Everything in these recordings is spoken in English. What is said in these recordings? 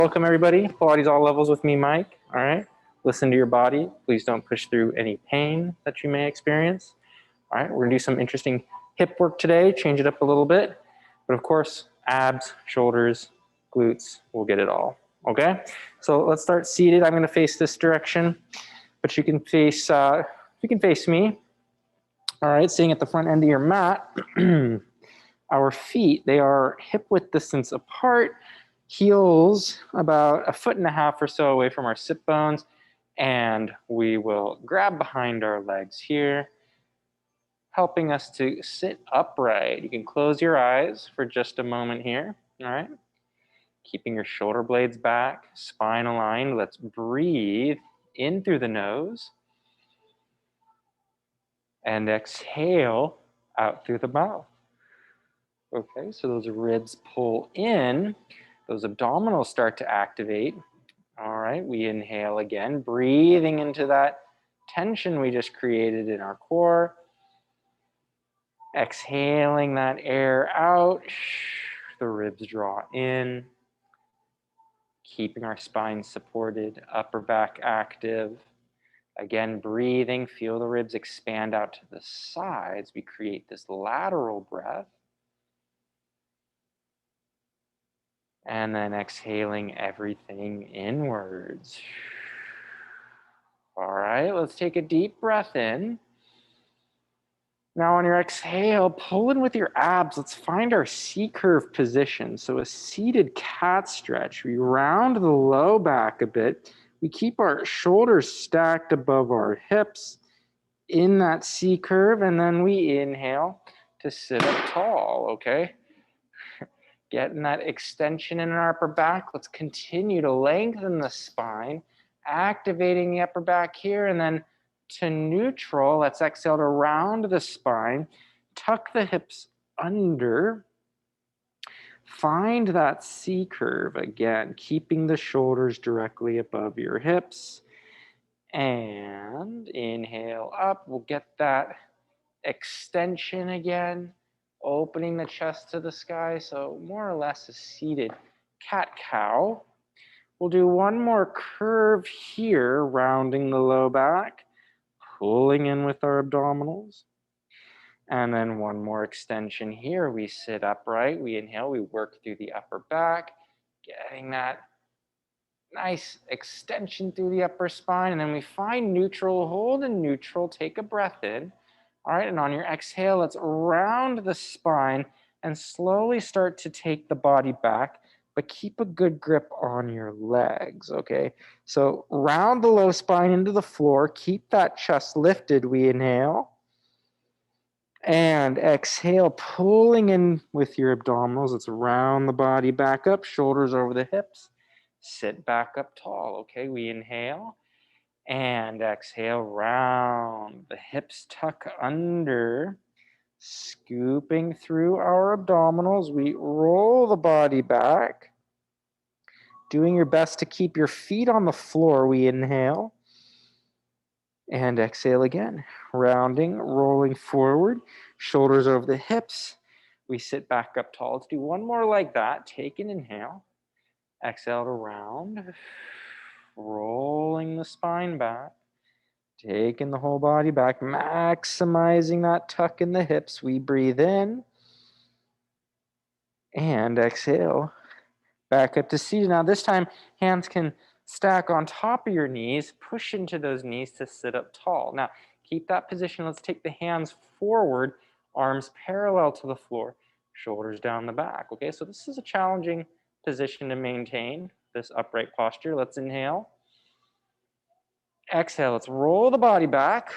Welcome everybody, Pilates All Levels with me, Mike. All right, listen to your body. Please don't push through any pain that you may experience. All right, we're gonna do some interesting hip work today, change it up a little bit. But of course, abs, shoulders, glutes, we'll get it all, okay? So let's start seated. I'm gonna face this direction, but you can face me. All right, sitting at the front end of your mat. Our feet, they are hip width distance apart, heels about 1.5 feet or so away from our sit bones, and we will grab behind our legs here, helping us to sit upright. You can close your eyes for just a moment here, all right? Keeping your shoulder blades back, spine aligned. Let's breathe in through the nose and exhale out through the mouth. Okay, so those ribs pull in, those abdominals start to activate. All right, we inhale again, breathing into that tension we just created in our core. Exhaling that air out, the ribs draw in, keeping our spine supported, upper back active. Again, breathing, feel the ribs expand out to the sides. We create this lateral breath. And then exhaling everything inwards. All right, let's take a deep breath in. Now on your exhale, pull in with your abs. Let's find our C-curve position. So a seated cat stretch. We round the low back a bit. We keep our shoulders stacked above our hips in that C-curve, and then we inhale to sit up tall, okay? Getting that extension in our upper back. Let's continue to lengthen the spine, activating the upper back here, and then to neutral, let's exhale to round the spine, tuck the hips under, find that C-curve again, keeping the shoulders directly above your hips, and inhale up. We'll get that extension again, opening the chest to the sky, so more or less a seated cat-cow. We'll do one more curve here, rounding the low back, pulling in with our abdominals. And then one more extension here. We sit upright, we inhale, we work through the upper back, getting that nice extension through the upper spine. And then we find neutral, hold in neutral, take a breath in. All right, and on your exhale, let's round the spine and slowly start to take the body back, but keep a good grip on your legs, okay? So round the low spine into the floor, keep that chest lifted, we inhale. And exhale, pulling in with your abdominals. Let's round the body back up, shoulders over the hips. Sit back up tall, okay? We inhale. And exhale, round. The hips tuck under, scooping through our abdominals. We roll the body back. Doing your best to keep your feet on the floor. We inhale. And exhale again. Rounding, rolling forward. Shoulders over the hips. We sit back up tall. Let's do one more like that. Take an inhale. Exhale to round. Rolling the spine back. Taking the whole body back, maximizing that tuck in the hips. We breathe in and exhale. Back up to seated. Now this time, hands can stack on top of your knees, push into those knees to sit up tall. Now, keep that position. Let's take the hands forward, arms parallel to the floor, shoulders down the back. Okay, so this is a challenging position to maintain, this upright posture. Let's inhale. Exhale, let's roll the body back.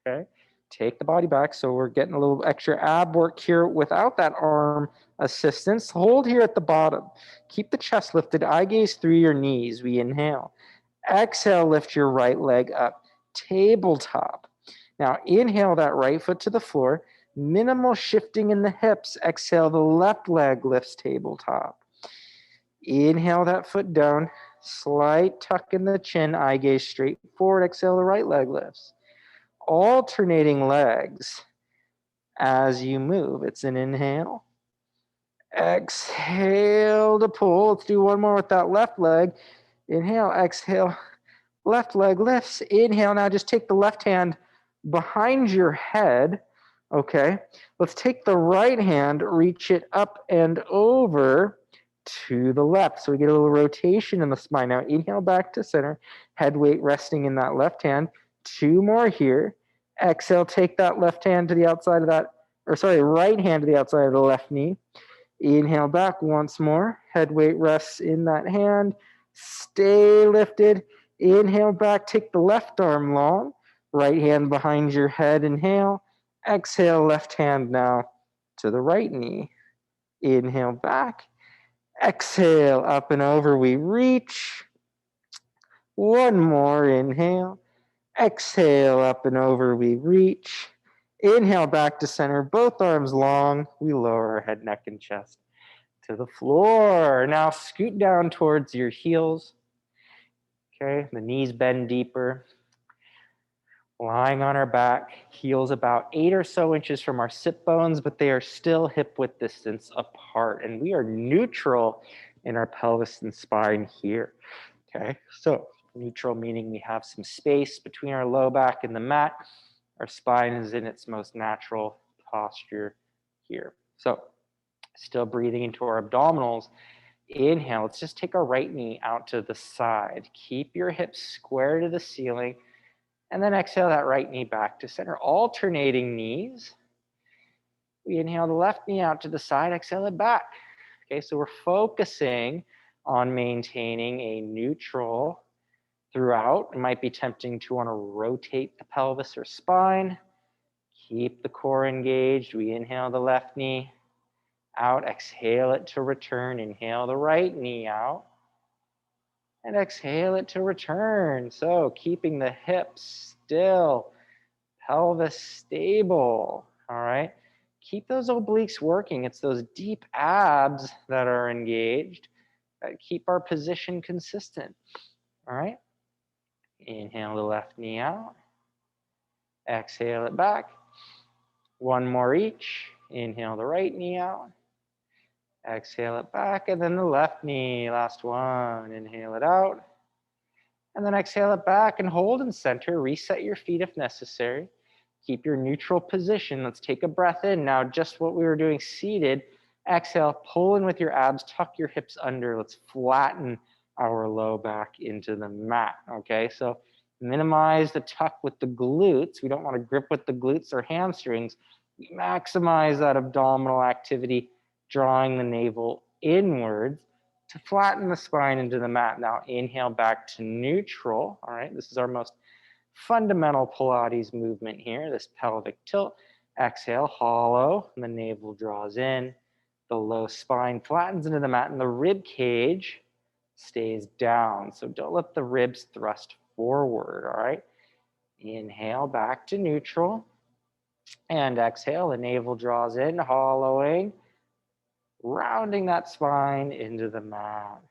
Okay, take the body back. So we're getting a little extra ab work here without that arm assistance. Hold here at the bottom. Keep the chest lifted, eye gaze through your knees. We inhale. Exhale, lift your right leg up. Tabletop. Now inhale that right foot to the floor. Minimal shifting in the hips. Exhale, the left leg lifts tabletop. Inhale that foot down. Slight tuck in the chin, eye gaze straight forward. Exhale, the right leg lifts. Alternating legs as you move. It's an inhale. Exhale to pull. Let's do one more with that left leg. Inhale, exhale. Left leg lifts. Inhale. Now just take the left hand behind your head. Okay. Let's take the right hand, reach it up and over to the left. So we get a little rotation in the spine. Now inhale back to center. Head weight resting in that left hand. Two more here. Exhale, take that left hand to the outside of that, or sorry, right hand to the outside of the left knee. Inhale back once more. Head weight rests in that hand. Stay lifted. Inhale back. Take the left arm long. Right hand behind your head. Inhale. Exhale, left hand now to the right knee. Inhale back. Exhale, up and over. We reach. One more. Inhale. Exhale, up and over. We reach. Inhale back to center. Both arms long. We lower our head, neck, and chest to the floor. Now scoot down towards your heels. Okay, the knees bend deeper. Lying on our back, heels about 8 or so inches from our sit bones, but they are still hip width distance apart. And we are neutral in our pelvis and spine here. Okay, so neutral meaning we have some space between our low back and the mat. Our spine is in its most natural posture here. So still breathing into our abdominals. Inhale, let's just take our right knee out to the side. Keep your hips square to the ceiling. And then exhale that right knee back to center. Alternating knees. We inhale the left knee out to the side, exhale it back. Okay, so we're focusing on maintaining a neutral throughout. It might be tempting to want to rotate the pelvis or spine. Keep the core engaged. We inhale the left knee out, exhale it to return. Inhale the right knee out. And exhale it to return. So keeping the hips still, pelvis stable, all right? Keep those obliques working. It's those deep abs that are engaged that keep our position consistent, all right? Inhale the left knee out. Exhale it back. One more each. Inhale the right knee out. Exhale it back, and then the left knee, last one. Inhale it out. And then exhale it back and hold in center. Reset your feet if necessary. Keep your neutral position. Let's take a breath in. Now, just what we were doing seated. Exhale, pull in with your abs, tuck your hips under. Let's flatten our low back into the mat, okay? So minimize the tuck with the glutes. We don't want to grip with the glutes or hamstrings. We maximize that abdominal activity, drawing the navel inwards to flatten the spine into the mat. Now inhale back to neutral, all right? This is our most fundamental Pilates movement here, this pelvic tilt. Exhale, hollow, and the navel draws in. The low spine flattens into the mat, and the rib cage stays down. So don't let the ribs thrust forward, all right? Inhale back to neutral. And exhale, the navel draws in, hollowing, rounding that spine into the mat.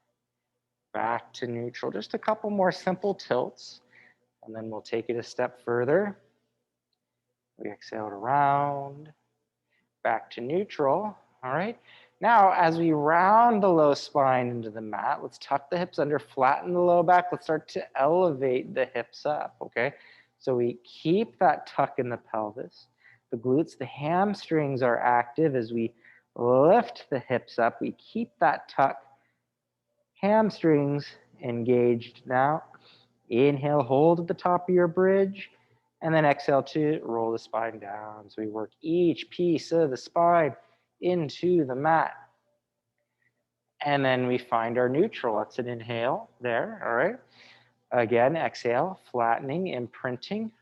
Back to neutral. Just a couple more simple tilts, and then we'll take it a step further. We exhale to round, back to neutral, all right? Now, as we round the low spine into the mat, let's tuck the hips under, flatten the low back. Let's start to elevate the hips up, okay? So we keep that tuck in the pelvis. The glutes, the hamstrings are active as we lift the hips up. We keep that tuck. Hamstrings engaged now. Inhale, hold at the top of your bridge. And then exhale to roll the spine down. So we work each piece of the spine into the mat. And then we find our neutral. That's an inhale there, all right? Again, exhale, flattening, imprinting.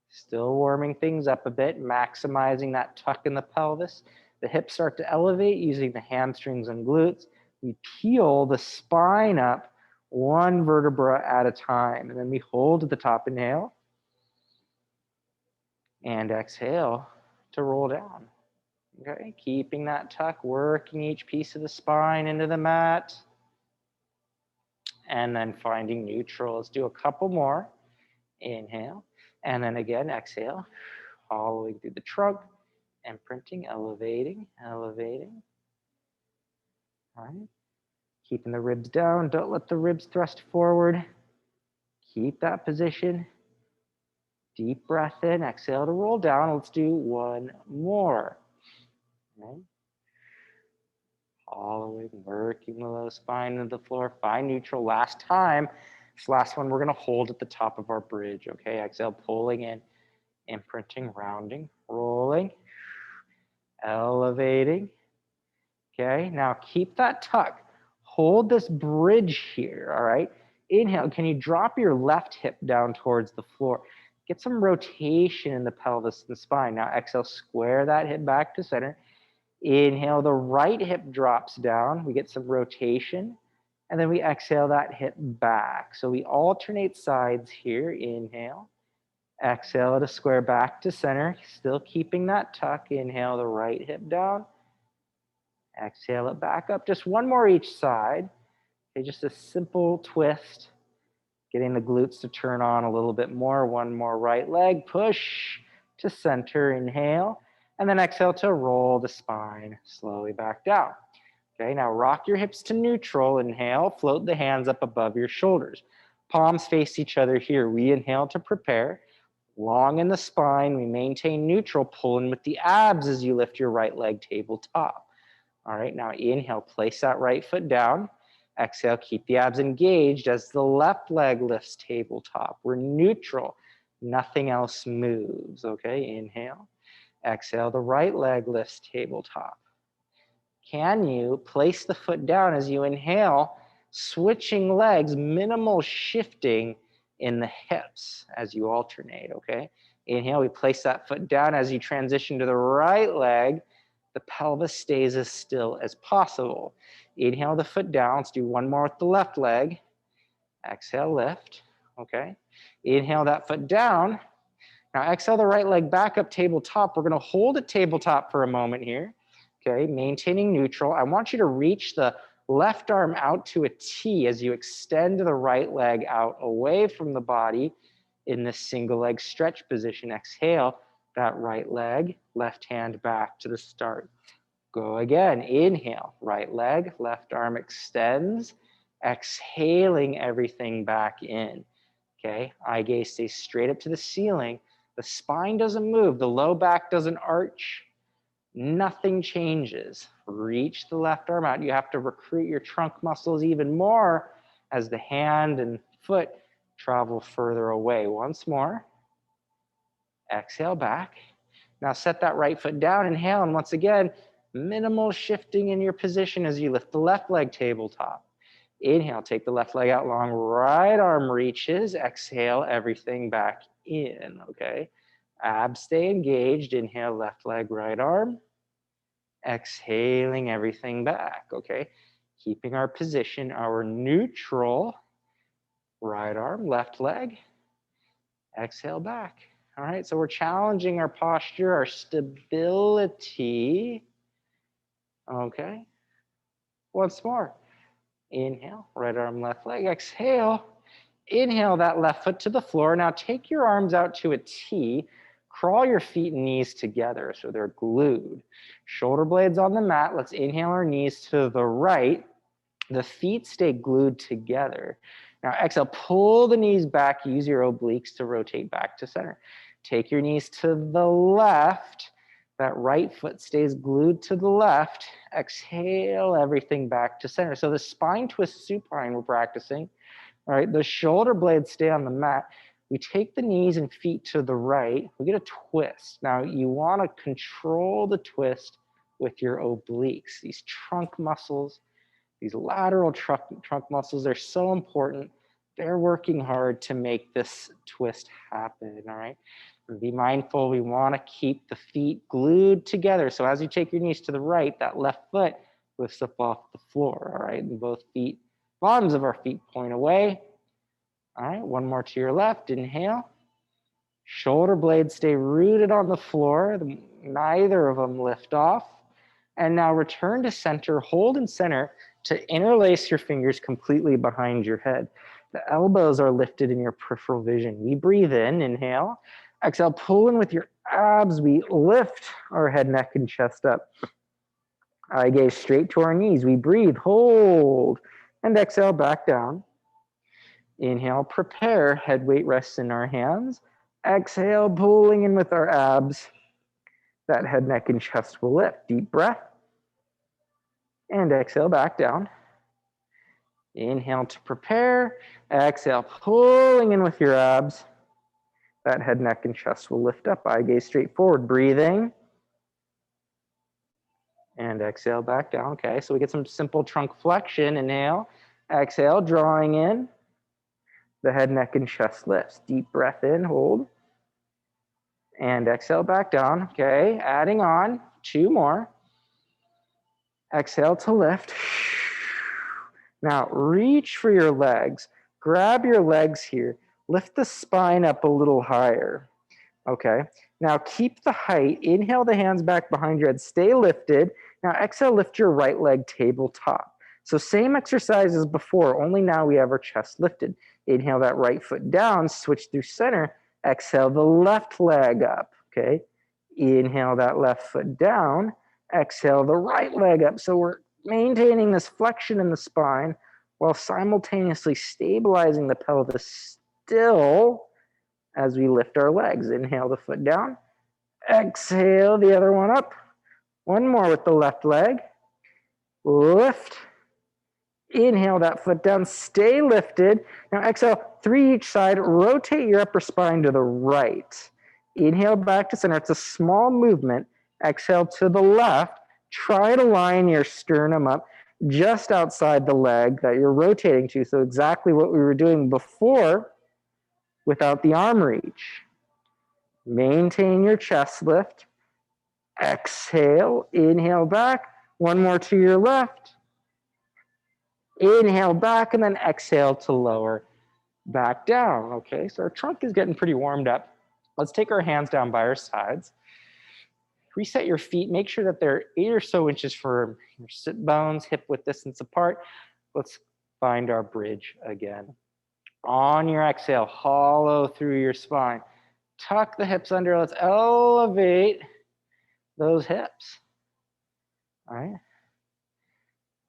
Still warming things up a bit, maximizing that tuck in the pelvis. The hips start to elevate using the hamstrings and glutes. We peel the spine up one vertebra at a time. And then we hold at the top, inhale. And exhale to roll down. Okay, keeping that tuck, working each piece of the spine into the mat. And then finding neutral. Let's do a couple more. Inhale. And then again, exhale. Hollowing through the trunk. Imprinting, elevating, elevating. All right. Keeping the ribs down. Don't let the ribs thrust forward. Keep that position. Deep breath in. Exhale to roll down. Let's do one more. Okay. Following, working the low spine into the floor. Find neutral. Last time. This last one we're going to hold at the top of our bridge. Okay. Exhale, pulling in, imprinting, rounding, rolling, elevating. Okay. Now keep that tuck. Hold this bridge here. All right. Inhale. Can you drop your left hip down towards the floor? Get some rotation in the pelvis and spine. Now exhale, square that hip back to center. Inhale, the right hip drops down. We get some rotation. And then we exhale that hip back. So we alternate sides here. Inhale. Exhale to square back to center. Still keeping that tuck. Inhale, the right hip down. Exhale it back up. Just one more each side. Okay, just a simple twist. Getting the glutes to turn on a little bit more. One more right leg. Push to center. Inhale. And then exhale to roll the spine slowly back down. Okay, now rock your hips to neutral. Inhale. Float the hands up above your shoulders. Palms face each other here. We inhale to prepare. Long in the spine. We maintain neutral. Pulling with the abs as you lift your right leg tabletop. All right, now inhale, place that right foot down. Exhale, keep the abs engaged as the left leg lifts tabletop. We're neutral, nothing else moves, okay? Inhale, exhale, the right leg lifts tabletop. Can you place the foot down as you inhale, switching legs, minimal shifting in the hips as you alternate, okay? Inhale, we place that foot down as you transition to the right leg. The pelvis stays as still as possible. Inhale the foot down. Let's do one more with the left leg. Exhale, lift. Okay. Inhale that foot down. Now exhale the right leg back up tabletop. We're going to hold at tabletop for a moment here. Okay. Maintaining neutral. I want you to reach the left arm out to a T as you extend the right leg out away from the body in this single leg stretch position. Exhale that right leg, left hand back to the start. Go again. Inhale, right leg, left arm extends. Exhaling everything back in. Okay, eye gaze stays straight up to the ceiling. The spine doesn't move. The low back doesn't arch. Nothing changes. Reach the left arm out. You have to recruit your trunk muscles even more as the hand and foot travel further away. Once more. Exhale back. Now set that right foot down, inhale, and once again, minimal shifting in your position as you lift the left leg tabletop. Inhale, take the left leg out long, right arm reaches, exhale, everything back in, okay? Abs stay engaged, inhale, left leg, right arm. Exhaling everything back, okay? Keeping our position, our neutral, right arm, left leg, exhale back. All right, so we're challenging our posture, our stability. Okay, once more. Inhale, right arm, left leg. Exhale, inhale that left foot to the floor. Now take your arms out to a T. Crawl your feet and knees together so they're glued. Shoulder blades on the mat. Let's inhale our knees to the right. The feet stay glued together. Now exhale, pull the knees back. Use your obliques to rotate back to center. Take your knees to the left. That right foot stays glued to the left. Exhale everything back to center. So the spine twist supine we're practicing. All right, the shoulder blades stay on the mat. We take the knees and feet to the right. We get a twist. Now you want to control the twist with your obliques. These trunk muscles, these lateral trunk muscles, they're so important. They're working hard to make this twist happen, all right? And be mindful, we want to keep the feet glued together. So as you take your knees to the right, that left foot lifts up off the floor, all right? And both feet, bottoms of our feet point away. All right, one more to your left, inhale. Shoulder blades stay rooted on the floor. Neither of them lift off. And now return to center, hold in center to interlace your fingers completely behind your head. The elbows are lifted in your peripheral vision. We breathe in, inhale. Exhale, pull in with your abs. We lift our head, neck, and chest up. Eye gaze straight to our knees. We breathe, hold, and exhale back down. Inhale, prepare. Head weight rests in our hands. Exhale, pulling in with our abs. That head, neck, and chest will lift. Deep breath. And exhale back down. Inhale to prepare. Exhale, pulling in with your abs. That head, neck, and chest will lift up. Eye gaze straight forward. Breathing. And exhale back down. Okay, so we get some simple trunk flexion. Inhale. Exhale, drawing in. The head, neck, and chest lifts. Deep breath in, hold. And exhale back down. Okay, adding on. 2 more. Exhale to lift. Now reach for your legs. Grab your legs here. Lift the spine up a little higher. Okay, now keep the height. Inhale the hands back behind your head. Stay lifted. Now exhale, lift your right leg tabletop. So same exercise as before, only now we have our chest lifted. Inhale that right foot down, switch through center. Exhale the left leg up, okay? Inhale that left foot down. Exhale the right leg up. So we're maintaining this flexion in the spine while simultaneously stabilizing the pelvis still as we lift our legs. Inhale the foot down. Exhale the other one up. One more with the left leg. Lift. Inhale that foot down. Stay lifted. Now exhale, 3 each side. Rotate your upper spine to the right. Inhale back to center. It's a small movement. Exhale to the left. Try to line your sternum up just outside the leg that you're rotating to. So exactly what we were doing before without the arm reach. Maintain your chest lift. Exhale, inhale back. One more to your left. Inhale back, and then exhale to lower back down. Okay, so our trunk is getting pretty warmed up. Let's take our hands down by our sides. Reset your feet. Make sure that they're 8 or so inches from your sit bones, hip width distance apart. Let's find our bridge again. On your exhale, hollow through your spine. Tuck the hips under. Let's elevate those hips. All right.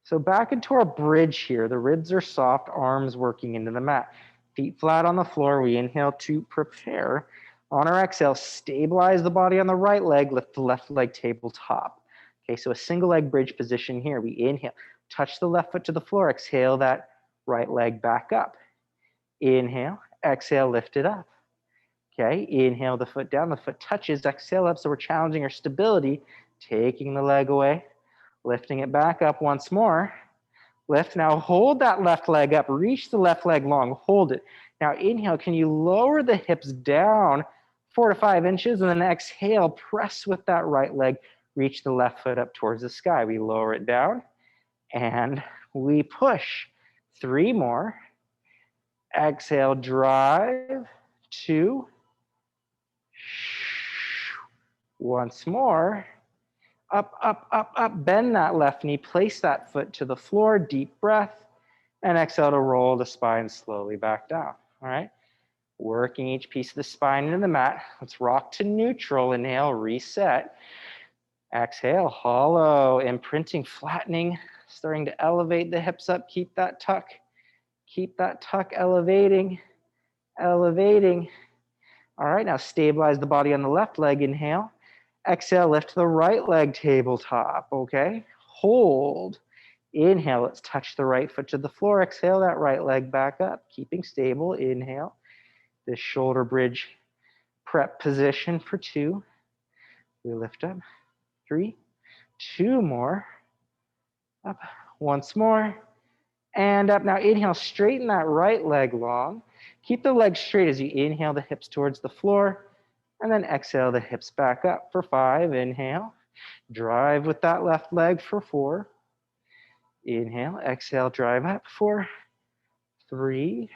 So back into our bridge here. The ribs are soft, arms working into the mat. Feet flat on the floor. We inhale to prepare. On our exhale, stabilize the body on the right leg, lift the left leg tabletop. Okay, so a single leg bridge position here. We inhale, touch the left foot to the floor, exhale that right leg back up. Inhale, exhale, lift it up. Okay, inhale the foot down, the foot touches, exhale up, so we're challenging our stability, taking the leg away, lifting it back up once more. Lift, now hold that left leg up, reach the left leg long, hold it. Now inhale, can you lower the hips down 4 to 5 inches, and then exhale, press with that right leg, reach the left foot up towards the sky. We lower it down, and we push. 3 more. Exhale, drive. 2. Once more. Up, up, up, up. Bend that left knee. Place that foot to the floor. Deep breath. And exhale to roll the spine slowly back down. All right. Working each piece of the spine into the mat. Let's rock to neutral. Inhale, reset. Exhale, hollow, imprinting, flattening, starting to elevate the hips up. Keep that tuck. Keep that tuck elevating, elevating. All right, now stabilize the body on the left leg. Inhale. Exhale, lift the right leg tabletop, okay? Hold. Inhale, let's touch the right foot to the floor. Exhale, that right leg back up, keeping stable. Inhale. This shoulder bridge prep position for 2. We lift up. 3. 2 more. Up. Once more. And up. Now inhale, straighten that right leg long. Keep the legs straight as you inhale the hips towards the floor. And then exhale the hips back up for 5. Inhale. Drive with that left leg for 4. Inhale. Exhale, drive up for 3.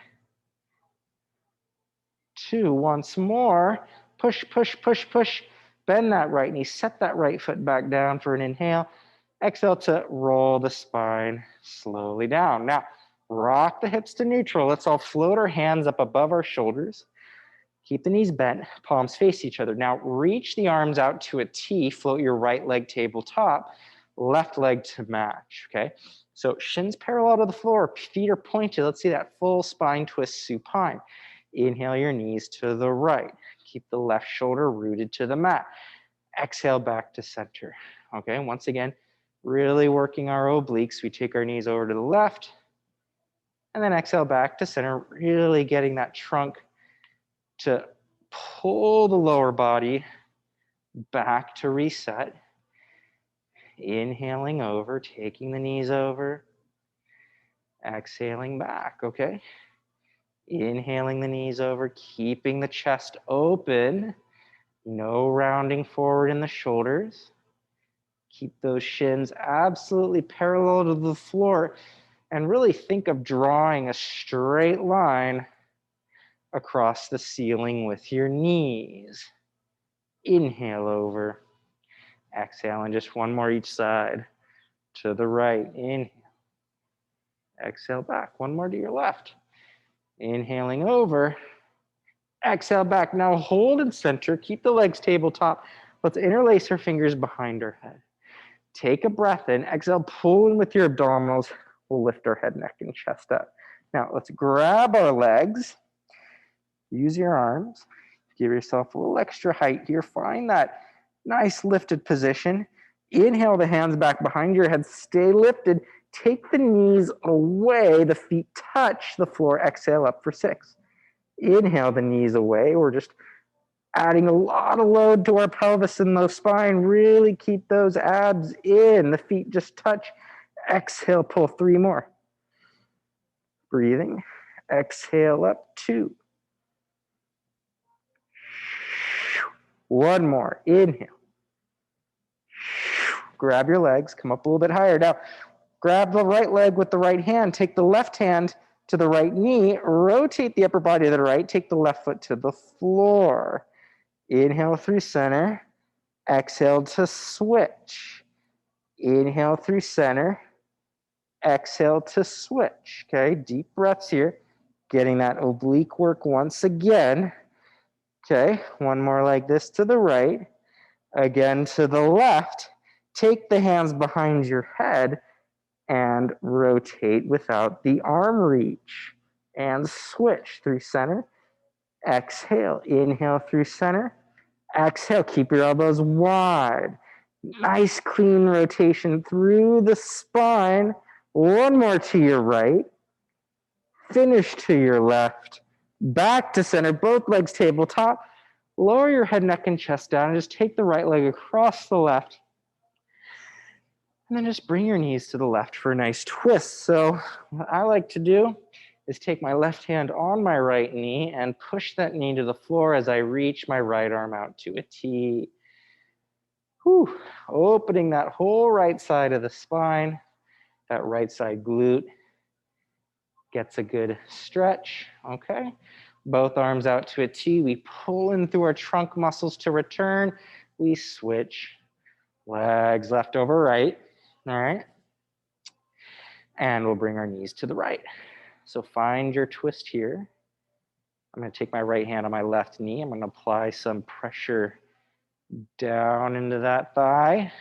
2. Once more. Push, push, push, push. Bend that right knee. Set that right foot back down for an inhale. Exhale to roll the spine slowly down. Now, rock the hips to neutral. Let's all float our hands up above our shoulders. Keep the knees bent, palms face each other. Now, reach the arms out to a T. Float your right leg tabletop. left leg to match, okay? So shins parallel to the floor, feet are pointed. Let's see that full spine twist supine. Inhale your knees to the right. Keep the left shoulder rooted to the mat. Exhale back to center, okay? Once again, really working our obliques. We take our knees over to the left and then exhale back to center, really getting that trunk to pull the lower body back to reset. Inhaling over, taking the knees over, exhaling back, okay? Inhaling the knees over, keeping the chest open, no rounding forward in the shoulders. Keep those shins absolutely parallel to the floor and really think of drawing a straight line across the ceiling with your knees. Inhale over, exhale, and just one more each side. To the right, inhale. Exhale back, one more to your left. Inhaling over, exhale back. Now hold in center, keep the legs tabletop. Let's interlace our fingers behind our head. Take a breath in, exhale, pull in with your abdominals. We'll lift our head, neck, and chest up. Now let's grab our legs, use your arms, give yourself a little extra height here. Find that nice lifted position. Inhale the hands back behind your head, stay lifted. Take the knees away, the feet touch the floor. Exhale up for 6. Inhale the knees away. We're just adding a lot of load to our pelvis and the spine. Really keep those abs in. The feet just touch. Exhale, pull 3 more. Breathing. Exhale up 2. 1 more. Inhale. Grab your legs, come up a little bit higher. Now, grab the right leg with the right hand. Take the left hand to the right knee. Rotate the upper body to the right. Take the left foot to the floor. Inhale through center. Exhale to switch. Inhale through center. Exhale to switch. Okay, deep breaths here. Getting that oblique work once again. Okay, one more like this to the right. Again to the left. Take the hands behind your head and rotate without the arm reach. And switch through center. Exhale. Inhale through center. Exhale. Keep your elbows wide. Nice clean rotation through the spine. One more to your right. Finish to your left. Back to center. Both legs tabletop. Lower your head, neck, and chest down. And just take the right leg across the left. And then just bring your knees to the left for a nice twist. So what I like to do is take my left hand on my right knee and push that knee to the floor as I reach my right arm out to a T. Whew. Opening that whole right side of the spine, that right side glute gets a good stretch, okay? Both arms out to a T. We pull in through our trunk muscles to return. We switch, legs left over right, all right? And we'll bring our knees to the right. So find your twist here. I'm gonna take my right hand on my left knee. I'm gonna apply some pressure down into that thigh.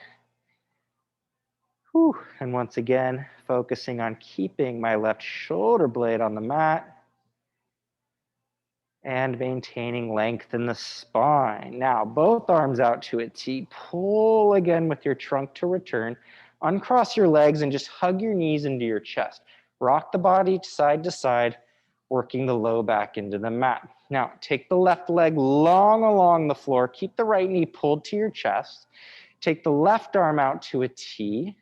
Whew. And once again, focusing on keeping my left shoulder blade on the mat and maintaining length in the spine. Now, both arms out to a T. Pull again with your trunk to return. Uncross your legs and just hug your knees into your chest. Rock the body side to side, working the low back into the mat. Now, take the left leg long along the floor. Keep the right knee pulled to your chest. Take the left arm out to a T.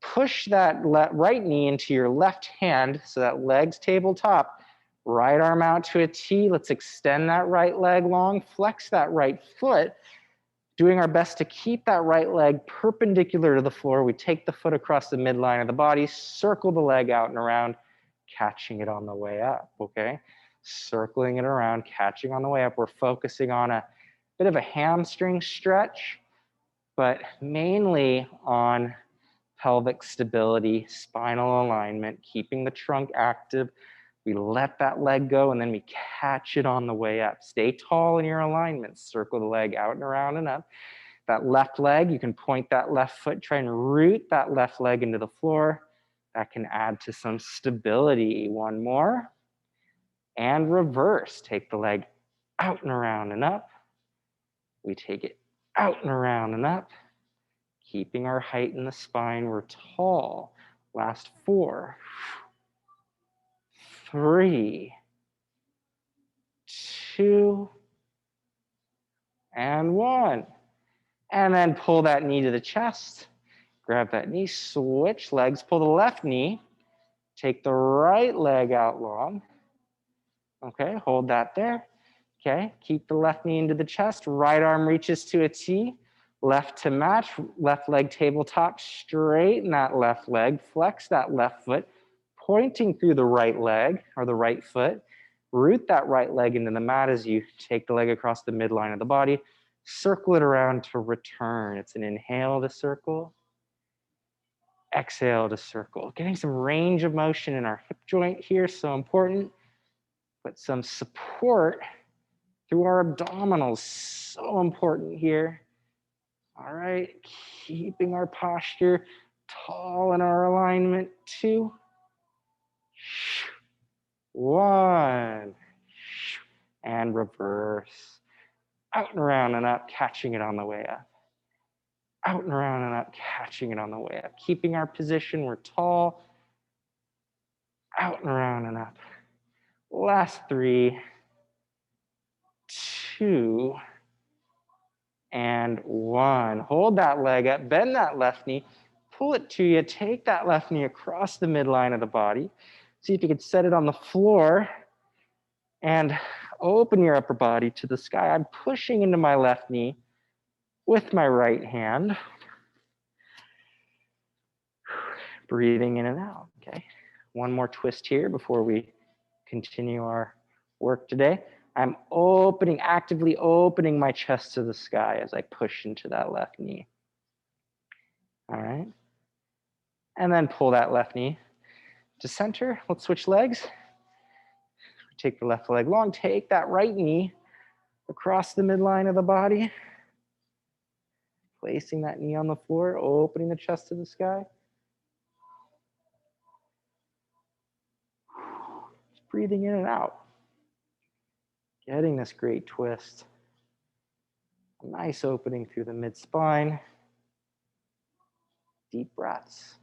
Push that right knee into your left hand so that leg's tabletop. Right arm out to a T. Let's extend that right leg long. Flex that right foot. Doing our best to keep that right leg perpendicular to the floor. We take the foot across the midline of the body, circle the leg out and around, catching it on the way up, okay? Circling it around, catching on the way up. We're focusing on a bit of a hamstring stretch, but mainly on pelvic stability, spinal alignment, keeping the trunk active. We let that leg go and then we catch it on the way up. Stay tall in your alignment. Circle the leg out and around and up. That left leg, you can point that left foot, try and root that left leg into the floor. That can add to some stability. One more. And reverse. Take the leg out and around and up. We take it out and around and up. Keeping our height in the spine, we're tall. Last 4, 3, 2, and 1. And then pull that knee to the chest. Grab that knee, switch legs, pull the left knee, take the right leg out long. Okay, hold that there. Okay, keep the left knee into the chest, right arm reaches to a T, left to match, left leg tabletop, straighten that left leg, flex that left foot, pointing through the right leg or the right foot, root that right leg into the mat as you take the leg across the midline of the body, circle it around to return. It's an inhale to circle, exhale to circle. Getting some range of motion in our hip joint here, so important, but some support through our abdominals, so important here. All right, keeping our posture tall in our alignment. 2, 1, and reverse. Out and around and up, catching it on the way up. Out and around and up, catching it on the way up. Keeping our position, we're tall. Out and around and up. Last 3, 2, and 1. Hold that leg up, bend that left knee, pull it to you, take that left knee across the midline of the body. See if you can set it on the floor and open your upper body to the sky. I'm pushing into my left knee with my right hand. Breathing in and out, okay? One more twist here before we continue our work today. I'm actively opening my chest to the sky as I push into that left knee. All right. And then pull that left knee to center. Let's switch legs. Take the left leg long, take that right knee across the midline of the body. Placing that knee on the floor, opening the chest to the sky. Just breathing in and out. Getting this great twist. A nice opening through the mid-spine. Deep breaths.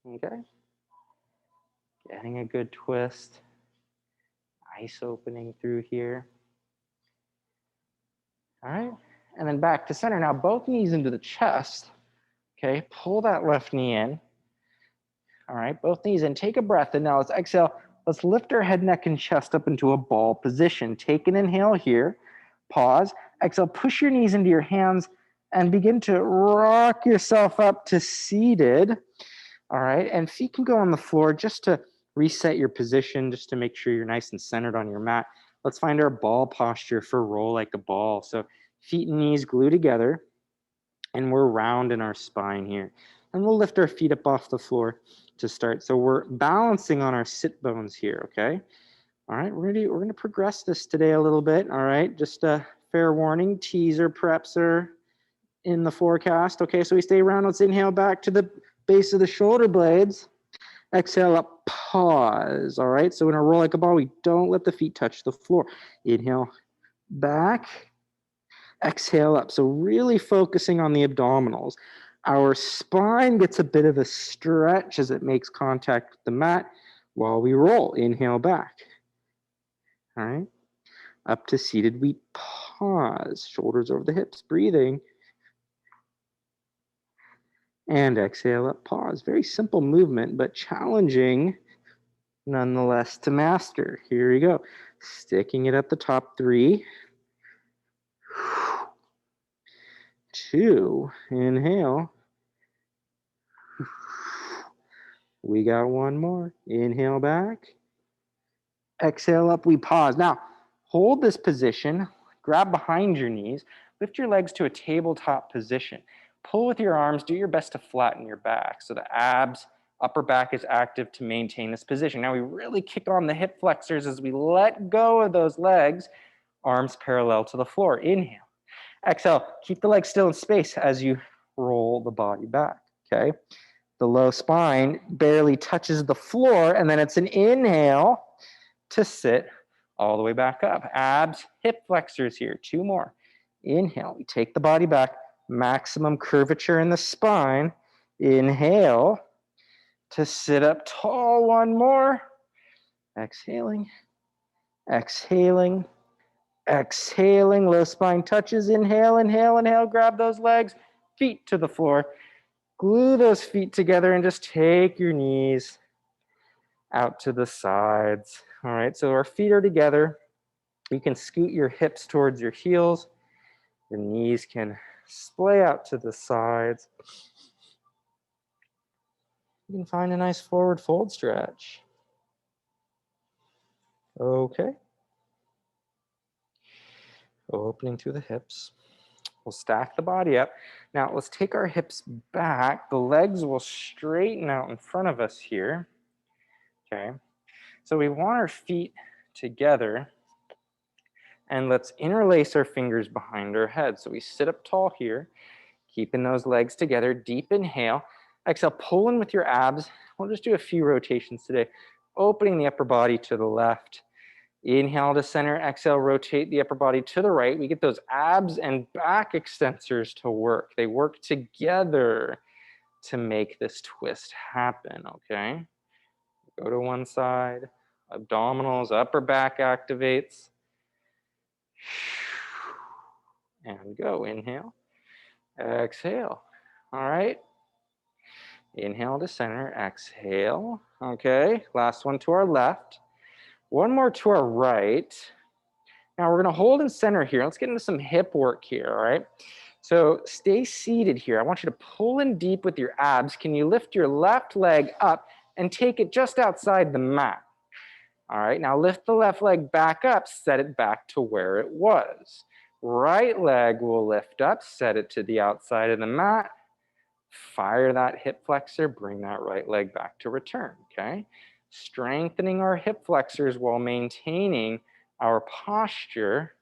Okay. Getting a good twist. Nice opening through here. All right. And then back to center. Now both knees into the chest. Okay. Pull that left knee in. All right. Both knees in. Take a breath. And now let's exhale. Let's lift our head, neck, and chest up into a ball position. Take an inhale here. Pause. Exhale. Push your knees into your hands and begin to rock yourself up to seated. All right. And feet can go on the floor just to reset your position, just to make sure you're nice and centered on your mat. Let's find our ball posture for roll like a ball. So feet and knees glue together, and we're round in our spine here. And we'll lift our feet up off the floor to start. So we're balancing on our sit bones here, okay? All right, we're gonna progress this today a little bit, all right? Just a fair warning, teaser preps are in the forecast. Okay, so we stay around. Let's inhale back to the base of the shoulder blades. Exhale up, pause. All right, so in a roll like a ball, we don't let the feet touch the floor. Inhale back, exhale up. So really focusing on the abdominals. Our spine gets a bit of a stretch as it makes contact with the mat while we roll. Inhale back. All right, up to seated, we pause. Shoulders over the hips, breathing. And exhale up, pause. Very simple movement, but challenging nonetheless to master. Here we go. Sticking it at the top. 3, 2, inhale. We got one more. Inhale back. Exhale up, we pause. Now, hold this position. Grab behind your knees. Lift your legs to a tabletop position. Pull with your arms. Do your best to flatten your back. So the abs, upper back is active to maintain this position. Now we really kick on the hip flexors as we let go of those legs. Arms parallel to the floor. Inhale. Exhale. Keep the legs still in space as you roll the body back, okay? The low spine barely touches the floor, and then it's an inhale to sit all the way back up. Abs, hip flexors here. 2 more. Inhale. We take the body back. Maximum curvature in the spine. Inhale to sit up tall. 1 more. Exhaling. Exhaling. Exhaling. Low spine touches. Inhale, inhale, inhale. Grab those legs. Feet to the floor. Glue those feet together and just take your knees out to the sides. All right, so our feet are together. You can scoot your hips towards your heels. Your knees can splay out to the sides. You can find a nice forward fold stretch. Okay. Opening through the hips. We'll stack the body up. Now let's take our hips back. The legs will straighten out in front of us here. Okay. So we want our feet together, and let's interlace our fingers behind our head. So we sit up tall here, keeping those legs together. Deep inhale. Exhale, pull in with your abs. We'll just do a few rotations today. Opening the upper body to the left. Inhale to center. Exhale, rotate the upper body to the right. We get those abs and back extensors to work. They work together to make this twist happen, okay? Go to one side. Abdominals, upper back activates. And go. Inhale. Exhale. All right. Inhale to center. Exhale. Okay. Last one to our left. One more to our right. Now we're going to hold in center here. Let's get into some hip work here. All right. So stay seated here. I want you to pull in deep with your abs. Can you lift your left leg up and take it just outside the mat? All right, now lift the left leg back up, set it back to where it was. Right leg will lift up, set it to the outside of the mat. Fire that hip flexor, bring that right leg back to return, okay? Strengthening our hip flexors while maintaining our posture,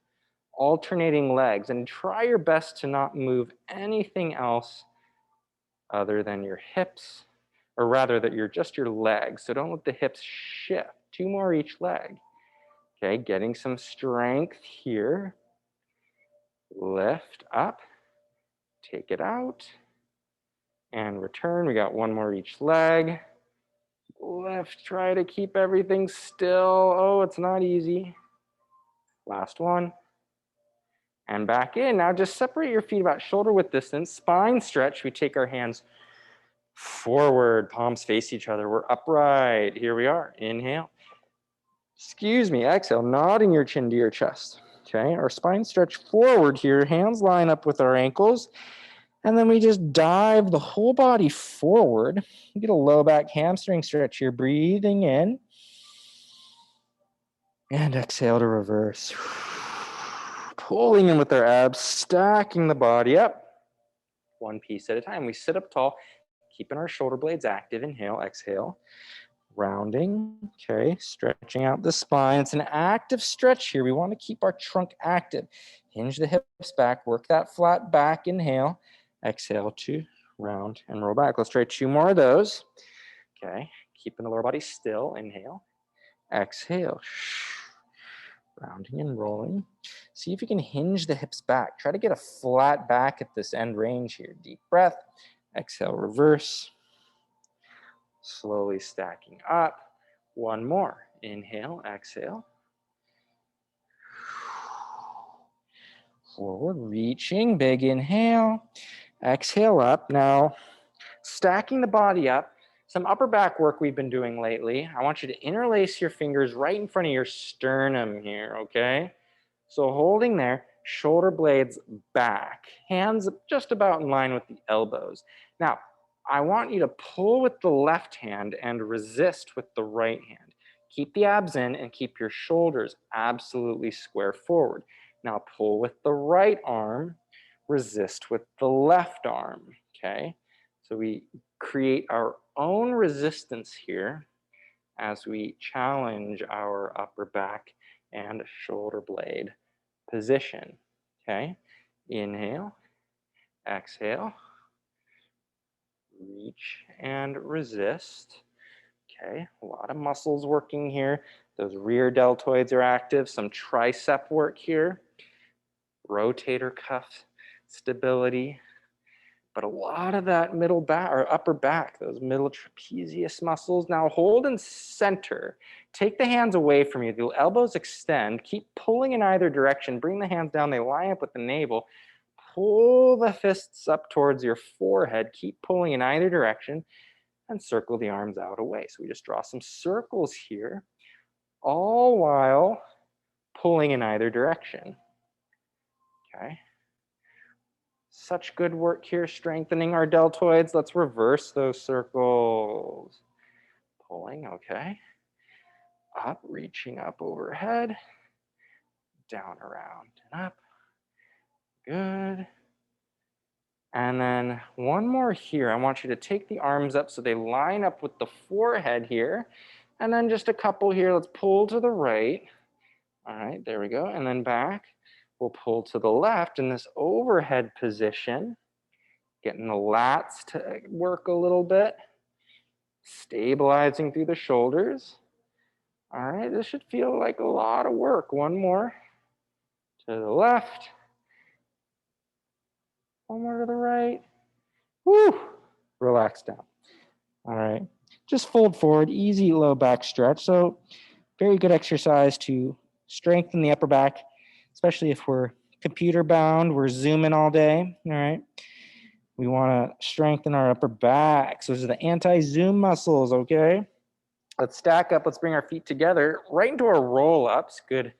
alternating legs, and try your best to not move anything else other than your hips, or rather that you're just your legs. So don't let the hips shift. 2 more each leg. Okay, getting some strength here. Lift up, take it out, and return. We got 1 more each leg. Lift, try to keep everything still. Oh, it's not easy. Last one. And back in. Now just separate your feet about shoulder width distance. Spine stretch. We take our hands forward, palms face each other. We're upright. Here we are. Inhale. Excuse me, exhale, nodding your chin to your chest. Okay, our spine stretch forward here, hands line up with our ankles, and then we just dive the whole body forward. You get a low back hamstring stretch here, breathing in, and exhale to reverse. Pulling in with our abs, stacking the body up, one piece at a time. We sit up tall, keeping our shoulder blades active. Inhale, exhale. Rounding, okay, stretching out the spine. It's an active stretch here. We want to keep our trunk active. Hinge the hips back, work that flat back. Inhale, exhale to round and roll back. Let's try 2 more of those. Okay, keeping the lower body still. Inhale, exhale, rounding and rolling. See if you can hinge the hips back. Try to get a flat back at this end range here. Deep breath, exhale, reverse. Slowly stacking up. 1 more. Inhale, exhale. Forward, reaching, big inhale. Exhale up. Now, stacking the body up. Some upper back work we've been doing lately. I want you to interlace your fingers right in front of your sternum here, okay? So holding there, shoulder blades back. Hands just about in line with the elbows. Now, I want you to pull with the left hand and resist with the right hand. Keep the abs in and keep your shoulders absolutely square forward. Now pull with the right arm, resist with the left arm, okay? So we create our own resistance here as we challenge our upper back and shoulder blade position. Okay, inhale, exhale, reach and resist. Okay, a lot of muscles working here. Those rear deltoids are active, some tricep work here, rotator cuff stability, but a lot of that middle back or upper back, those middle trapezius muscles. Now hold and center. Take the hands away from you. The elbows extend. Keep pulling in either direction. Bring the hands down. They line up with the navel. Pull the fists up towards your forehead. Keep pulling in either direction and circle the arms out away. So we just draw some circles here, all while pulling in either direction. Okay. Such good work here, strengthening our deltoids. Let's reverse those circles. Pulling, okay. Up, reaching up overhead. Down, around, and up. Good. And then one more here. I want you to take the arms up so they line up with the forehead here. And then just a couple here. Let's pull to the right. All right, there we go. And then back. We'll pull to the left in this overhead position. Getting the lats to work a little bit. Stabilizing through the shoulders. All right, this should feel like a lot of work. One more. To the left. One more to the right. Woo! Relax down. All right. Just fold forward, easy low back stretch. So very good exercise to strengthen the upper back, especially if we're computer bound, we're zooming all day. All right. We want to strengthen our upper back. So those are the anti-zoom muscles, okay? Let's stack up. Let's bring our feet together right into our roll-ups. Good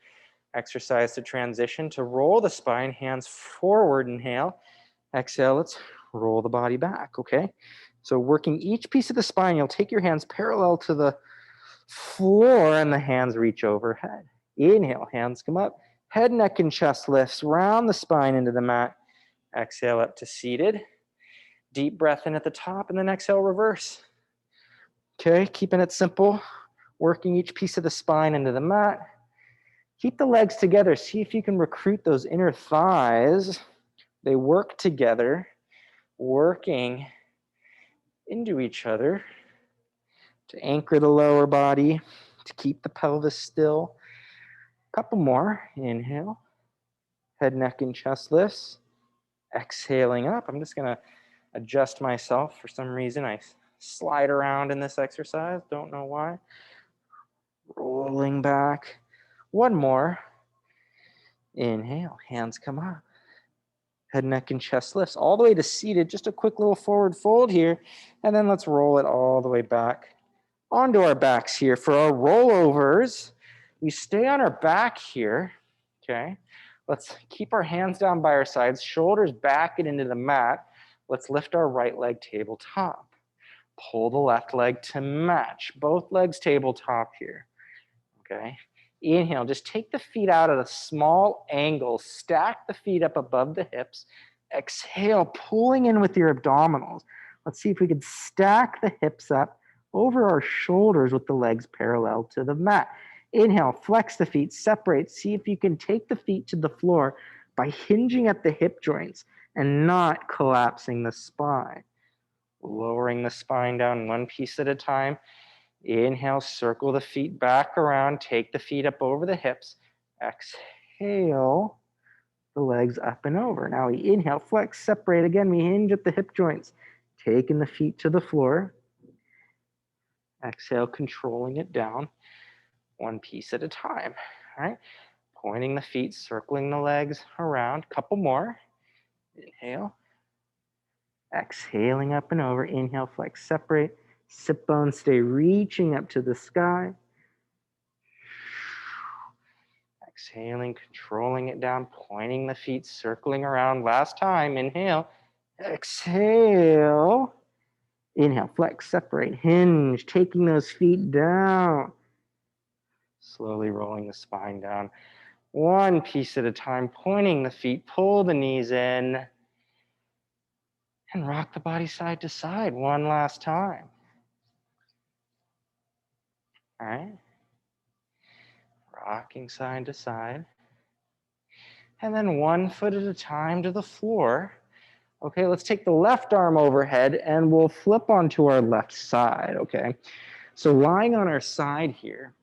exercise to transition. To roll the spine, hands forward, inhale. Exhale, let's roll the body back, okay? So working each piece of the spine, you'll take your hands parallel to the floor and the hands reach overhead. Inhale, hands come up. Head, neck, and chest lifts. Round the spine into the mat. Exhale up to seated. Deep breath in at the top, and then exhale, reverse. Okay, keeping it simple. Working each piece of the spine into the mat. Keep the legs together. See if you can recruit those inner thighs. They work together, working into each other to anchor the lower body, to keep the pelvis still. Couple more. Inhale. Head, neck, and chest lifts. Exhaling up. I'm just going to adjust myself. For some reason, I slide around in this exercise. Don't know why. Rolling back. One more. Inhale. Hands come up. Head, neck, and chest lifts all the way to seated. Just a quick little forward fold here. And then let's roll it all the way back onto our backs here. For our rollovers, we stay on our back here. Okay. Let's keep our hands down by our sides, shoulders back and into the mat. Let's lift our right leg tabletop. Pull the left leg to match. Both legs tabletop here. Okay. Inhale, just take the feet out at a small angle. Stack the feet up above the hips. Exhale, pulling in with your abdominals. Let's see if we can stack the hips up over our shoulders with the legs parallel to the mat. Inhale, flex the feet, separate. See if you can take the feet to the floor by hinging at the hip joints and not collapsing the spine. Lowering the spine down one piece at a time. Inhale, circle the feet back around, take the feet up over the hips. Exhale, the legs up and over. Now we inhale, flex, separate. Again, we hinge at the hip joints, taking the feet to the floor. Exhale, controlling it down, one piece at a time. All right, pointing the feet, circling the legs around. Couple more. Inhale. Exhaling up and over. Inhale, flex, separate. Sit bones stay reaching up to the sky. Exhaling, controlling it down, pointing the feet, circling around. Last time, inhale. Exhale. Inhale, flex, separate, hinge, taking those feet down. Slowly rolling the spine down. One piece at a time, pointing the feet, pull the knees in, and rock the body side to side one last time. All right. Rocking side to side. And then 1 foot at a time to the floor. Okay, let's take the left arm overhead and we'll flip onto our left side, okay? So lying on our side here,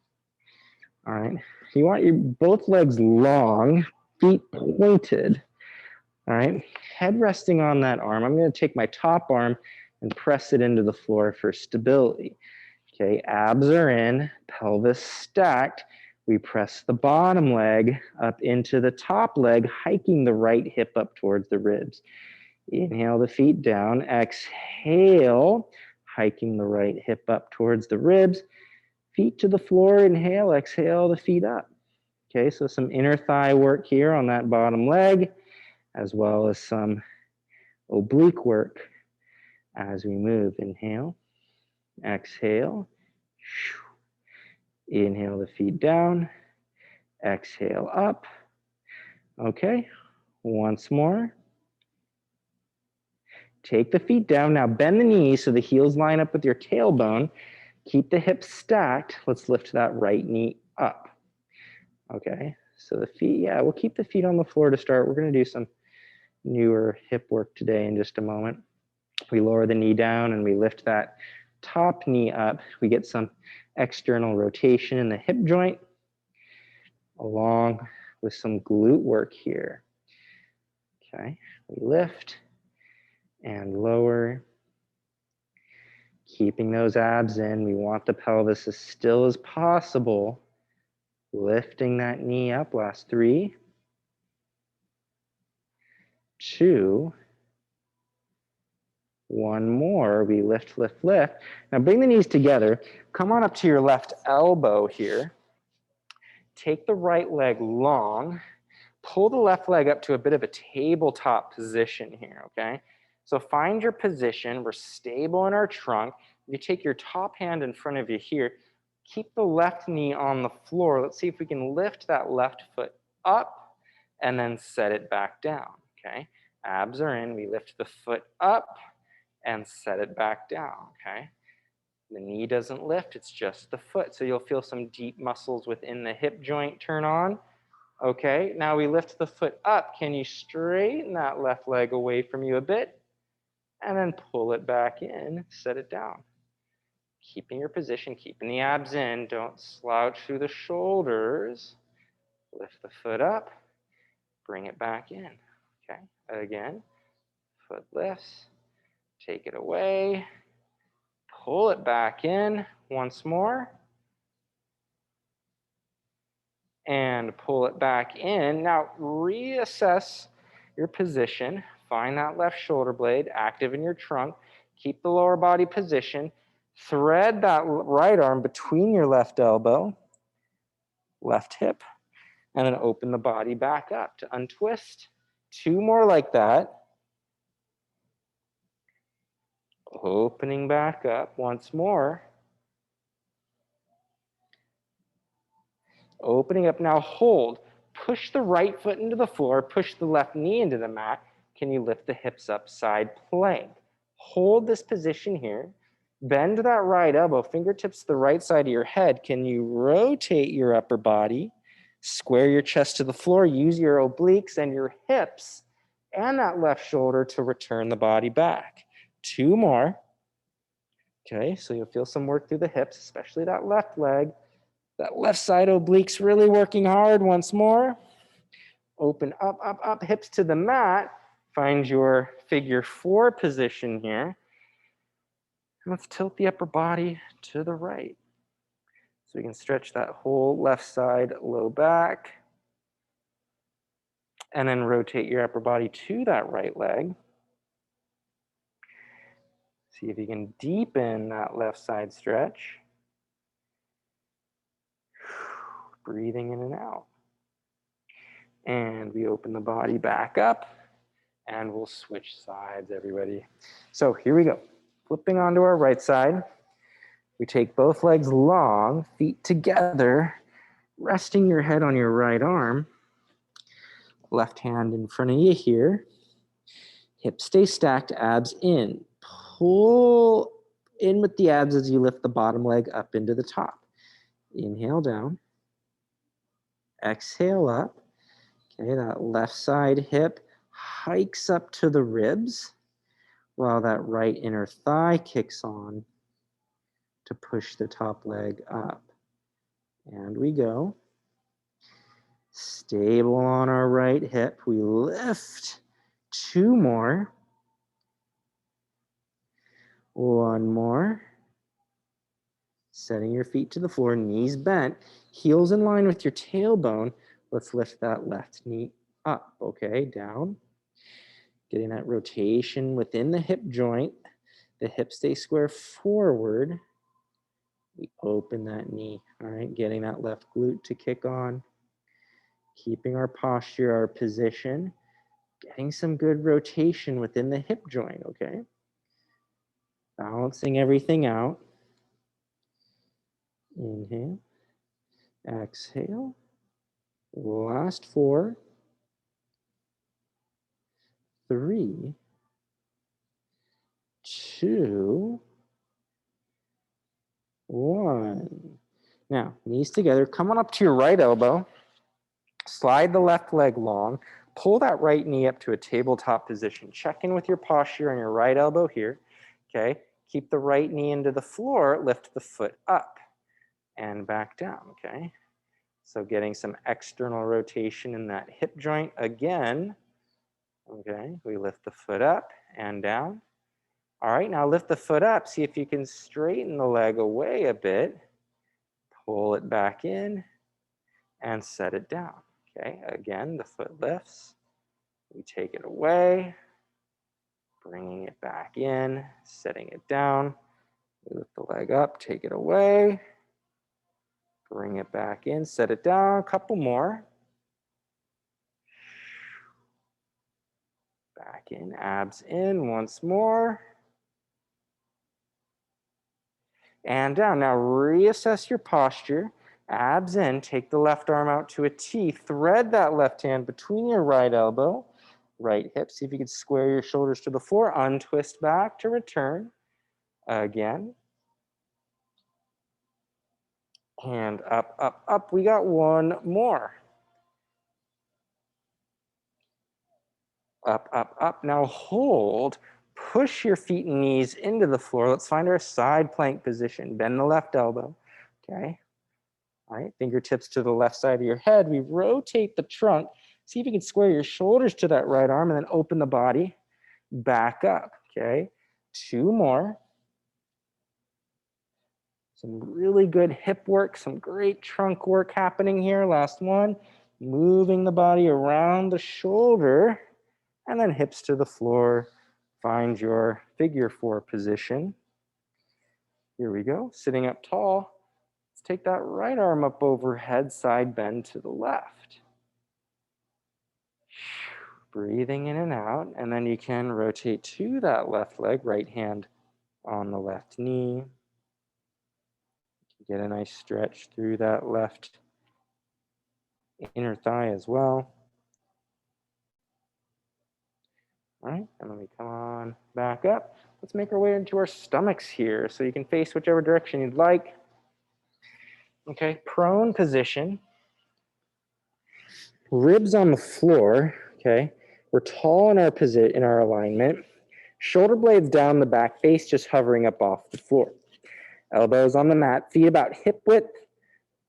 all right, you want your both legs long, feet pointed, all right? Head resting on that arm. I'm gonna take my top arm and press it into the floor for stability. Okay, abs are in, pelvis stacked. We press the bottom leg up into the top leg, hiking the right hip up towards the ribs. Inhale the feet down, exhale, hiking the right hip up towards the ribs. Feet to the floor, inhale, exhale the feet up. Okay, so some inner thigh work here on that bottom leg, as well as some oblique work as we move. Inhale, exhale. Inhale the feet down, exhale up. Okay, once more. Take the feet down. Now bend the knees so the heels line up with your tailbone. Keep the hips stacked. Let's lift that right knee up. Okay, so the feet, yeah, we'll keep the feet on the floor to start. We're going to do some newer hip work today in just a moment. We lower the knee down and we lift that top knee up. We get some external rotation in the hip joint, along with some glute work here. Okay, we lift and lower, keeping those abs in. We want the pelvis as still as possible. Lifting that knee up. Last 3, 2, 1 more. We lift, lift, lift. Now bring the knees together. Come on up to your left elbow here. Take the right leg long. Pull the left leg up to a bit of a tabletop position here, okay? So find your position. We're stable in our trunk. You take your top hand in front of you here. Keep the left knee on the floor. Let's see if we can lift that left foot up and then set it back down, okay? Abs are in. We lift the foot up and set it back down, okay? The knee doesn't lift. It's just the foot. So you'll feel some deep muscles within the hip joint turn on. Okay, now we lift the foot up. Can you straighten that left leg away from you a bit? And then pull it back in, set it down. Keeping your position, keeping the abs in. Don't slouch through the shoulders. Lift the foot up, bring it back in. Okay, again, foot lifts, take it away, pull it back in once more. And pull it back in. Now reassess your position. Find that left shoulder blade active in your trunk. Keep the lower body position. Thread that right arm between your left elbow, left hip, and then open the body back up to untwist. 2 more like that. Opening back up once more. Opening up, now hold. Push the right foot into the floor, push the left knee into the mat. Can you lift the hips up, side plank? Hold this position here. Bend that right elbow, fingertips to the right side of your head. Can you rotate your upper body? Square your chest to the floor, use your obliques and your hips and that left shoulder to return the body back. 2 more. Okay, so you'll feel some work through the hips, especially that left leg. That left side obliques really working hard. Once more. Open up, up, up, hips to the mat. Find your figure 4 position here. And let's tilt the upper body to the right. So we can stretch that whole left side, low back. And then rotate your upper body to that right leg. See if you can deepen that left side stretch. Breathing in and out. And we open the body back up. And we'll switch sides, everybody. So here we go. Flipping onto our right side. We take both legs long, feet together, resting your head on your right arm. Left hand in front of you here. Hips stay stacked, abs in. Pull in with the abs as you lift the bottom leg up into the top. Inhale down. Exhale up. Okay, that left side hip hikes up to the ribs while that right inner thigh kicks on to push the top leg up. And we go. Stable on our right hip. We lift 2 more. 1 more. Setting your feet to the floor, knees bent, heels in line with your tailbone. Let's lift that left knee up, okay? Down. Getting that rotation within the hip joint. The hips stay square forward. We open that knee, all right? Getting that left glute to kick on. Keeping our posture, our position. Getting some good rotation within the hip joint, okay? Balancing everything out. Inhale. Exhale. Last 4. 3, 2, 1. Now, knees together. Come on up to your right elbow. Slide the left leg long. Pull that right knee up to a tabletop position. Check in with your posture on your right elbow here. Okay. Keep the right knee into the floor. Lift the foot up and back down. Okay. So getting some external rotation in that hip joint again. Okay. We lift the foot up and down. All right, now lift the foot up. See if you can straighten the leg away a bit. Pull it back in and set it down. Okay, again, the foot lifts. We take it away, bringing it back in, setting it down. We lift the leg up, take it away, bring it back in, set it down. A couple more. Back in, abs in once more. And down. Now reassess your posture. Abs in. Take the left arm out to a T. Thread that left hand between your right elbow, right hip. See if you can square your shoulders to the floor. Untwist back to return. Again. And up, up, up. We got 1 more. Up, up, up. Now hold. Push your feet and knees into the floor. Let's find our side plank position. Bend the left elbow. Okay. All right, fingertips to the left side of your head. We rotate the trunk. See if you can square your shoulders to that right arm and then open the body back up, okay? 2 more. Some really good hip work, some great trunk work happening here. Last one, moving the body around the shoulder and then hips to the floor. Find your figure 4 position. Here we go, sitting up tall. Let's take that right arm up overhead, side bend to the left. Breathing in and out, and then you can rotate to that left leg, right hand on the left knee. Get a nice stretch through that left inner thigh as well. All right, and then we come on back up. Let's make our way into our stomachs here. So you can face whichever direction you'd like. Okay, prone position. Ribs on the floor, okay? We're tall in our alignment. Shoulder blades down, the back face just hovering up off the floor. Elbows on the mat, feet about hip width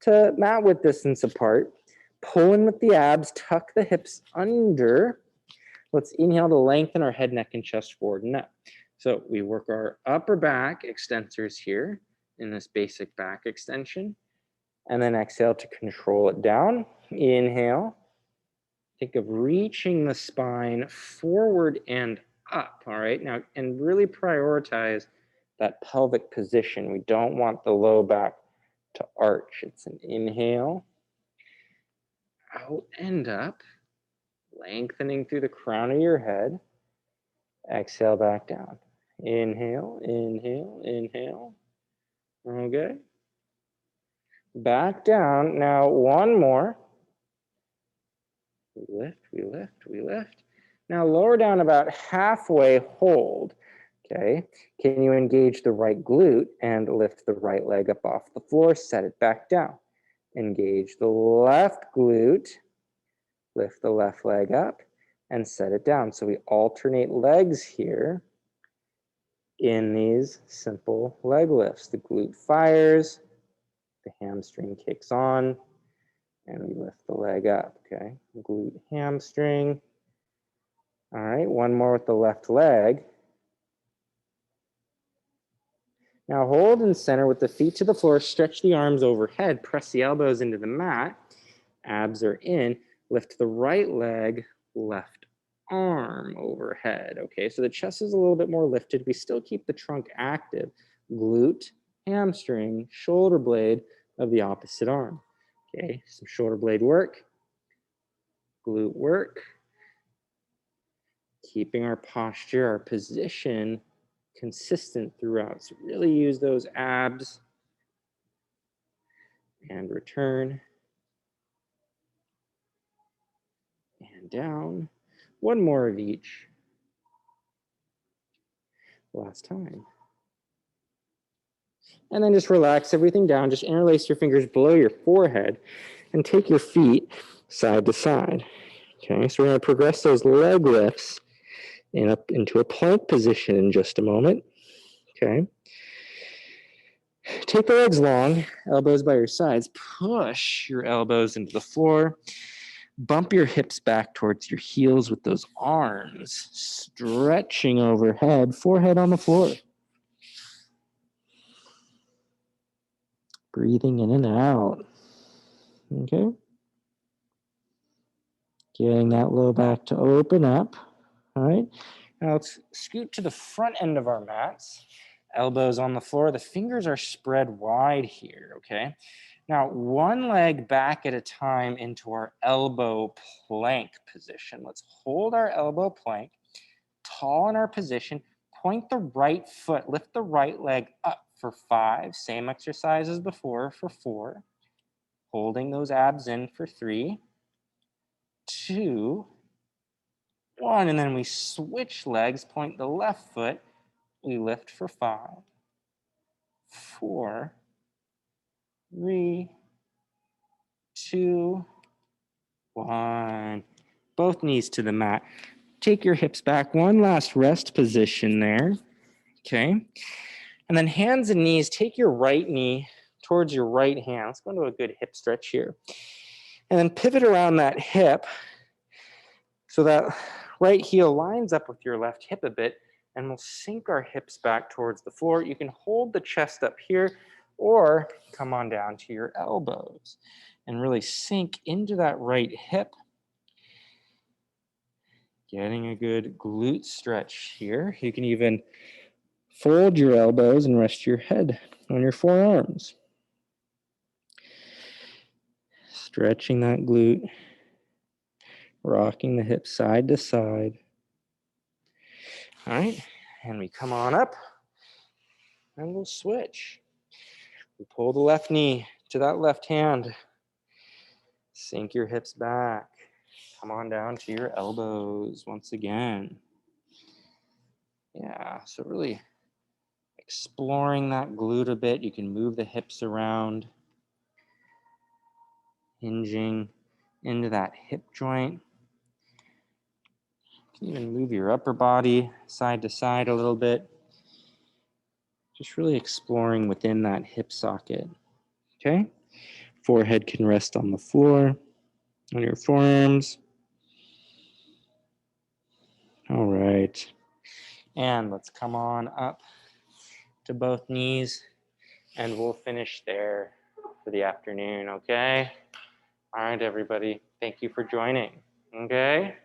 to mat width distance apart. Pull in with the abs, tuck the hips under. Let's inhale to lengthen our head, neck, and chest forward and up. So we work our upper back extensors here in this basic back extension. And then exhale to control it down. Inhale. Think of reaching the spine forward and up, all right? Now, and really prioritize that pelvic position. We don't want the low back to arch. It's an inhale, out and up, lengthening through the crown of your head. Exhale back down. Inhale, inhale, inhale. Okay. Back down. Now, 1 more. We lift, we lift, we lift. Now lower down about halfway, hold. Okay, can you engage the right glute and lift the right leg up off the floor, set it back down. Engage the left glute, Lift the left leg up and set it down. So we alternate legs here in these simple leg lifts. The glute fires, the hamstring kicks on, and we lift the leg up, okay? Glute, hamstring. All right, one more with the left leg. Now hold and center with the feet to the floor, stretch the arms overhead, press the elbows into the mat, abs are in, lift the right leg, left arm overhead, okay? So the chest is a little bit more lifted. We still keep the trunk active. Glute, hamstring, shoulder blade of the opposite arm, okay? Some shoulder blade work, glute work, keeping our posture, our position consistent throughout. So really use those abs and return and down. One more of each. Last time. And then just relax everything down. Just interlace your fingers below your forehead and take your feet side to side. Okay, so we're going to progress those leg lifts into a plank position in just a moment. Okay. Take the legs long, elbows by your sides. Push your elbows into the floor. Bump your hips back towards your heels with those arms, stretching overhead, forehead on the floor. Breathing in and out. Okay. Getting that low back to open up. All right. Now let's scoot to the front end of our mats. Elbows on the floor. The fingers are spread wide here, okay? Now, one leg back at a time into our elbow plank position. Let's hold our elbow plank, tall in our position, point the right foot, lift the right leg up for 5. Same exercise as before for 4. Holding those abs in for 3, 2, 1. And then we switch legs, point the left foot, we lift for 5, 4, 3, 2, 1. Both knees to the mat. Take your hips back. One last rest position there. Okay. And then hands and knees, take your right knee towards your right hand. Let's go into a good hip stretch here. And then pivot around that hip so that right heel lines up with your left hip a bit, and we'll sink our hips back towards the floor. You can hold the chest up here or come on down to your elbows and really sink into that right hip. Getting a good glute stretch here. You can even fold your elbows and rest your head on your forearms. Stretching that glute, rocking the hips side to side. All right, and we come on up and we'll switch. We pull the left knee to that left hand. Sink your hips back. Come on down to your elbows once again. Yeah, so really exploring that glute a bit. You can move the hips around, hinging into that hip joint. You can even move your upper body side to side a little bit. Just really exploring within that hip socket. Okay? Forehead can rest on the floor, on your forearms. All right. And let's come on up to both knees, and we'll finish there for the afternoon, okay? All right, everybody. Thank you for joining, okay?